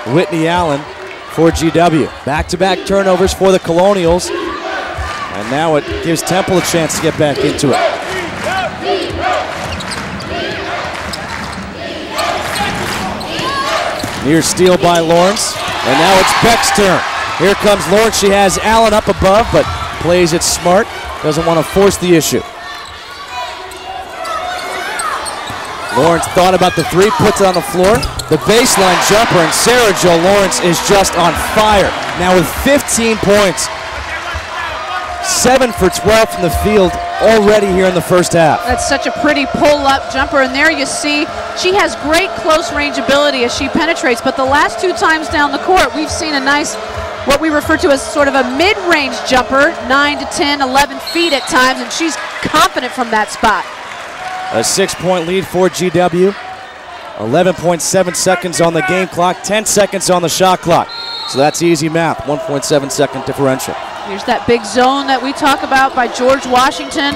Whitney Allen for GW. Back-to-back turnovers for the Colonials. And now it gives Temple a chance to get back into it. Near steal by Lawrence. And now it's Beck's turn. Here comes Lawrence. She has Allen up above, but plays it smart. Doesn't want to force the issue. Lawrence thought about the three, puts it on the floor. The baseline jumper, and Sarah Jo Lawrence is just on fire. Now with 15 points. 7 for 12 from the field already here in the first half. That's such a pretty pull-up jumper, and there you see she has great close-range ability as she penetrates, but the last 2 times down the court, we've seen a nice, what we refer to as sort of a mid-range jumper, 9 to 10, 11 feet at times, and she's confident from that spot. A 6-point lead for GW. 11.7 seconds on the game clock, 10 seconds on the shot clock. So that's easy math, 1.7-second differential. Here's that big zone that we talk about by George Washington.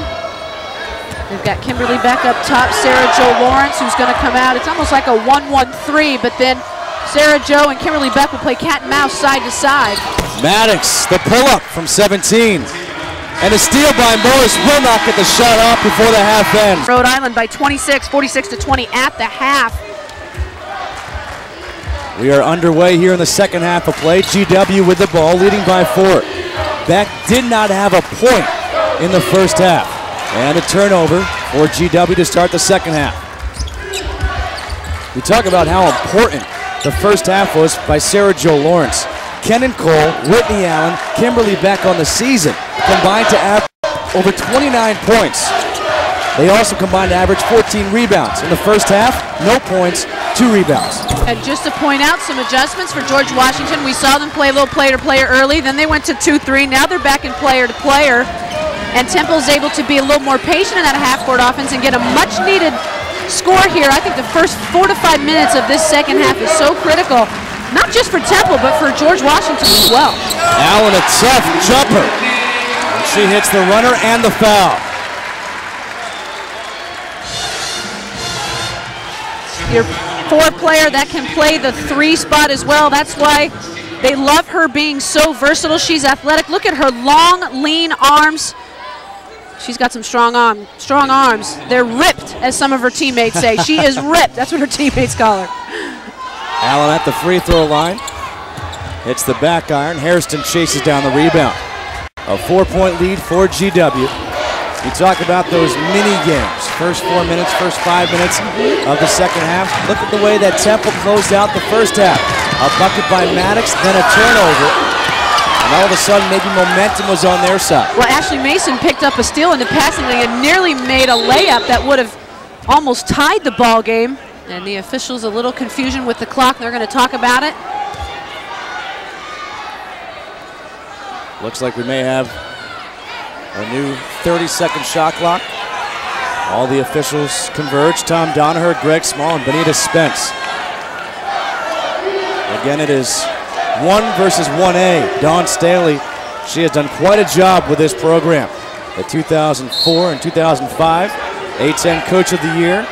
They've got Kimberly Beck up top, Sarah Jo Lawrence, who's going to come out. It's almost like a 1-1-3, but then Sarah Jo and Kimberly Beck will play cat and mouse side to side. Maddox, the pull-up from 17. And a steal by Morris will not get the shot off before the half ends. Rhode Island by 26, 46 to 20 at the half. We are underway here in the second half of play. GW with the ball, leading by 4. Beck did not have a point in the first half. And a turnover for GW to start the second half. We talk about how important the first half was by Sarah Jo Lawrence. Kenan Cole, Whitney Allen, Kimberly Beck on the season combined to average over 29 points. They also combined to average 14 rebounds. In the first half, no points, 2 rebounds. And just to point out some adjustments for George Washington, we saw them play a little player-to-player early, then they went to 2-3, now they're back in player-to-player. And Temple's able to be a little more patient in that half-court offense and get a much-needed score here. I think the first 4 to 5 minutes of this second half is so critical, not just for Temple, but for George Washington as well. Allen, a tough jumper. And she hits the runner and the foul. Your 4-player that can play the 3 spot as well. That's why they love her being so versatile. She's athletic. Look at her long, lean arms. She's got some strong arms. They're ripped, as some of her teammates say. She is ripped. That's what her teammates call her. Allen at the free throw line. Hits the back iron. Hairston chases down the rebound. A 4-point lead for GW. You talk about those mini games. First 4 minutes, first 5 minutes of the second half. Look at the way that Temple closed out the first half. A bucket by Maddox, then a turnover. And all of a sudden, maybe momentum was on their side. Well, Ashley Mason picked up a steal in the passing lane and nearly made a layup that would have almost tied the ball game. And the officials, a little confusion with the clock. They're going to talk about it. Looks like we may have a new 30-second shot clock. All the officials converge. Tom Donaher, Greg Small, and Benita Spence. Again, it is 1 versus 1A. Dawn Staley, she has done quite a job with this program. The 2004 and 2005 A-10 Coach of the Year.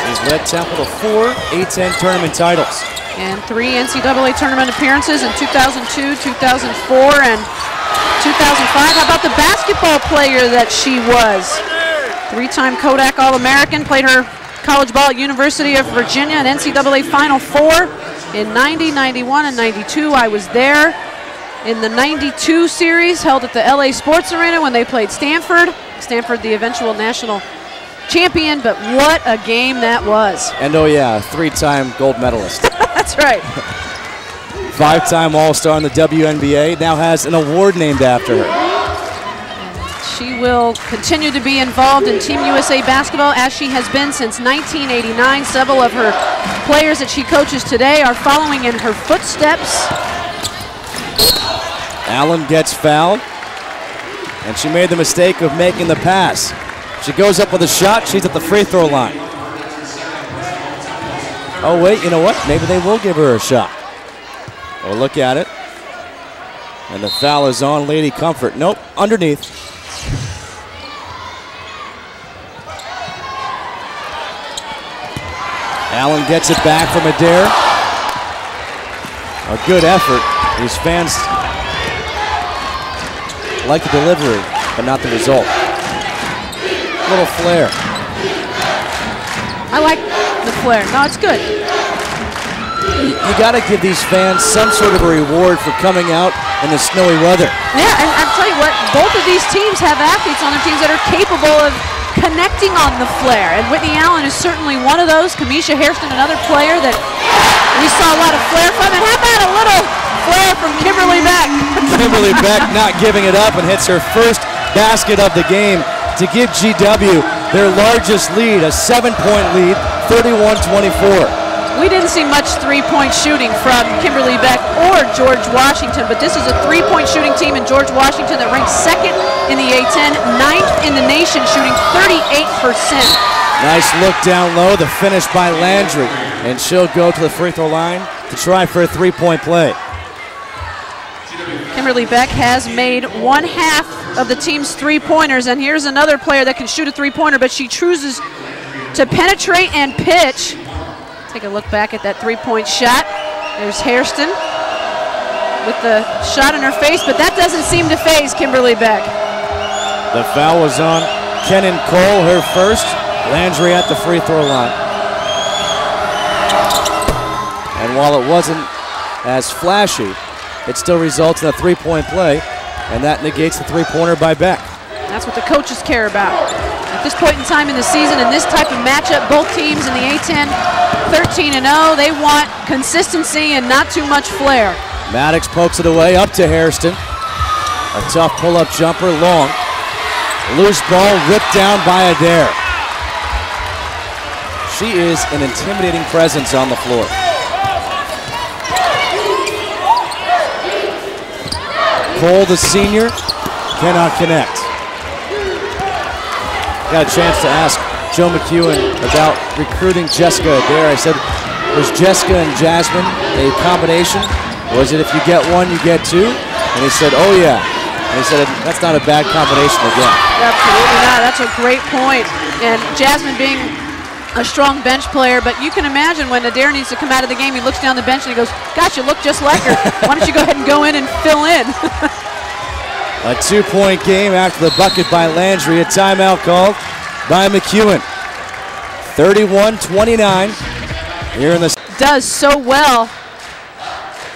She's led Temple to 4 A-10 tournament titles. And 3 NCAA tournament appearances in 2002, 2004, and 2005. How about the basketball player that she was? 3-time Kodak All-American, played her college ball at University of Virginia, an NCAA Final Four in 90, 91, and 92. I was there in the 92 series held at the LA Sports Arena when they played Stanford. Stanford, the eventual national champion, but what a game that was. And oh yeah, 3-time gold medalist. That's right. 5-time All-Star in the WNBA, now has an award named after her. She will continue to be involved in Team USA basketball as she has been since 1989. Several of her players that she coaches today are following in her footsteps. Allen gets fouled, and she made the mistake of making the pass. She goes up with a shot, she's at the free throw line. Oh wait, you know what? Maybe they will give her a shot. Well, look at it. And the foul is on Lady Comfort. Nope, underneath. Allen gets it back from Adair. A good effort. These fans like the delivery, but not the result. Little flare. I like the flare. No, it's good. You got to give these fans some sort of a reward for coming out in the snowy weather. Yeah, and I'll tell you what, both of these teams have athletes on their teams that are capable of connecting on the flare, and Whitney Allen is certainly one of those. Kamisha Hairston, another player that we saw a lot of flare from. And how about a little flare from Kimberly Beck? Kimberly Beck not giving it up and hits her first basket of the game to give GW their largest lead, a 7-point lead, 31-24. We didn't see much three-point shooting from Kimberly Beck or George Washington, but this is a three-point shooting team in George Washington that ranks second in the A-10, ninth in the nation, shooting 38%. Nice look down low, the finish by Landry, and she'll go to the free throw line to try for a three-point play. Kimberly Beck has made one half of the team's three-pointers, and here's another player that can shoot a three-pointer, but she chooses to penetrate and pitch. Take a look back at that three-point shot. There's Hairston with the shot in her face, but that doesn't seem to faze Kimberly Beck. The foul was on Kenan Cole, her first. Landry at the free throw line. And while it wasn't as flashy, it still results in a three-point play, and that negates the three-pointer by Beck. That's what the coaches care about. At this point in time in the season, in this type of matchup, both teams in the A-10 13-0, they want consistency and not too much flair. Maddox pokes it away up to Hairston. A tough pull-up jumper, long. Loose ball ripped down by Adair. She is an intimidating presence on the floor. Cole, the senior, cannot connect. Got a chance to ask Joe McEwen about recruiting Jessica Adair. I said, was Jessica and Jasmine a combination? Was it if you get one, you get two? And he said, oh yeah. And he said, that's not a bad combination again. Absolutely not. That's a great point. And Jasmine being a strong bench player, but you can imagine when Adair needs to come out of the game, he looks down the bench and he goes, gosh, you look just like her. Why don't you go ahead and go in and fill in? A two-point game after the bucket by Landry. A timeout called by McEwen. 31-29 here in the... Does so well.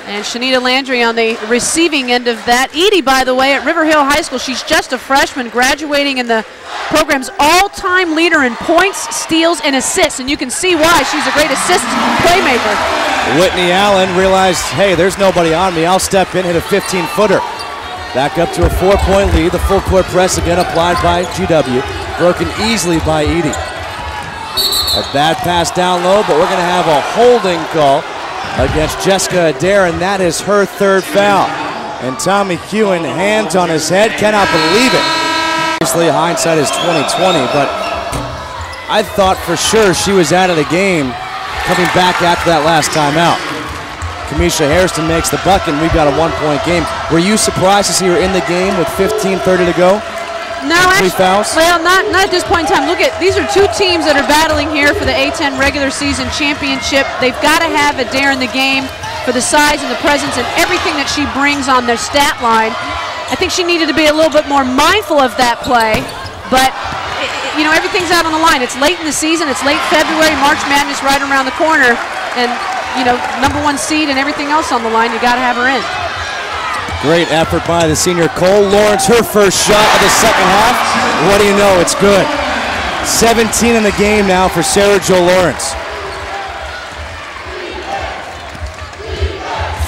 And Shanita Landry on the receiving end of that. Edie, by the way, at River Hill High School, she's just a freshman, graduating in the program's all-time leader in points, steals, and assists. And you can see why she's a great assist playmaker. Whitney Allen realized, hey, there's nobody on me. I'll step in, hit a 15-footer. Back up to a 4-point lead. The full court press again applied by GW. Broken easily by Edie. A bad pass down low, but we're going to have a holding call against Jessica Adair, and that is her third foul. And Tom McEwen, hands on his head, cannot believe it. Obviously, hindsight is 20/20, but I thought for sure she was out of the game coming back after that last timeout. Kamisha Hairston makes the bucket, and we've got a one-point game. Were you surprised to see her in the game with 15:30 to go? No, actually, 3 fouls? Well, not at this point in time. Look at, these are two teams that are battling here for the A-10 regular season championship. They've got to have Adair in the game for the size and the presence and everything that she brings on their stat line. I think she needed to be a little bit more mindful of that play, but you know, everything's out on the line. It's late in the season. It's late February. March Madness right around the corner, and you know, #1 seed and everything else on the line. You got to have her in. Great effort by the senior Cole Lawrence, her first shot of the second half. What do you know, it's good. 17 in the game now for Sarah Jo Lawrence.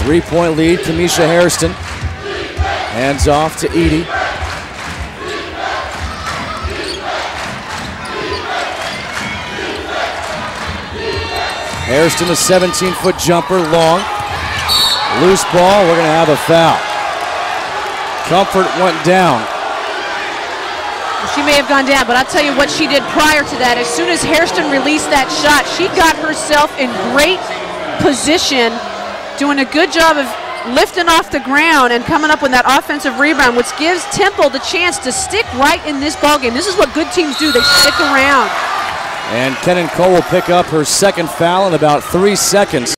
3-point lead, Kamisha Hairston. Hands off to Edie. Hairston, a 17-foot jumper, long. Loose ball, we're going to have a foul. Comfort went down. She may have gone down, but I'll tell you what she did prior to that. As soon as Hairston released that shot, she got herself in great position, doing a good job of lifting off the ground and coming up with that offensive rebound, which gives Temple the chance to stick right in this ballgame. This is what good teams do. They stick around. And Kenan Cole will pick up her second foul in about 3 seconds.